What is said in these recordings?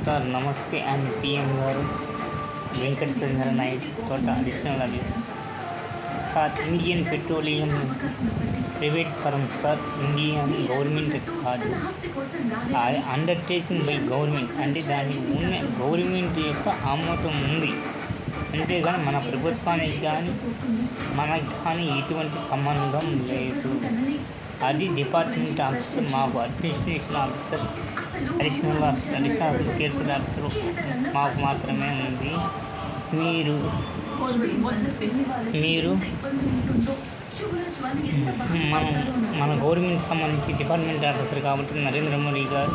Sir నమస్తే. And PM గారు వెంకట సింగర్ Naidu Thota additional office sir. Indian petroleum private firm sir. Indian government కాదు, undertaking by government. అంటే దానికి ఉన్న గవర్నమెంట్ యొక్క ఆమోదం ఉంది, అంతేగాని మన ప్రభుత్వానికి కానీ మనకి కానీ ఎటువంటి సంబంధం లేదు. అది డిపార్ట్మెంట్ ఆఫీసర్, మాకు administration officer, additional careful officer మాకు మాత్రమే ఉంది. మీరు మన గవర్నమెంట్ సంబంధించి డిపార్ట్మెంట్ ఆఫీసర్ కాబట్టి నరేంద్ర మోడీ గారు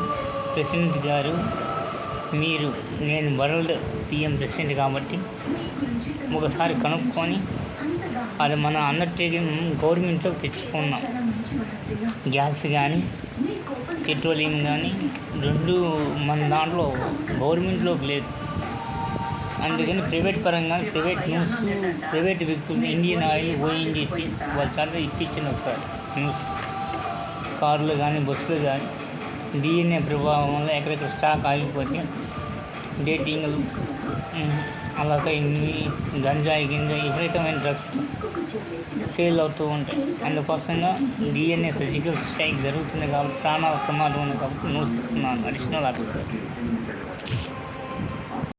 ప్రెసిడెంట్ గారు, నేను వరల్డ్ పిఎం ప్రెసిడెంట్ కాబట్టి ఒకసారి కనుక్కొని అది మన అండర్టేకింగ్ గవర్నమెంట్లోకి తెచ్చుకున్నాం. గ్యాస్ కానీ పెట్రోలియం కానీ రెండు మన దాంట్లో గవర్నమెంట్లోకి లేదు. అందుకని ప్రైవేట్ పరంగా ప్రైవేట్ న్యూస్, ప్రైవేట్ వ్యక్తులు, ఇండియన్ ఆయిల్, ఓఎన్జీసీ వాళ్ళ చాలా ఇప్పించింది ఒకసారి న్యూస్. కార్లు కానీ బస్సులు కానీ డిఎన్ఏ ప్రభావం వల్ల ఎక్కడెక్కడ స్టాక్ ఆగిపోతే డేటింగ్లు అలాగే ఇన్ని గంజాయి విపరీతమైన డ్రగ్స్ సేల్ అవుతూ ఉంటాయి. అందుకోసంగా డిఎన్ఏ సర్జికల్ స్ట్రైక్ జరుగుతుంది కాబట్టి ప్రాణాల ప్రమాదం ఉంది కాబట్టి న్యూస్ ఇస్తున్నాను. Additional officer.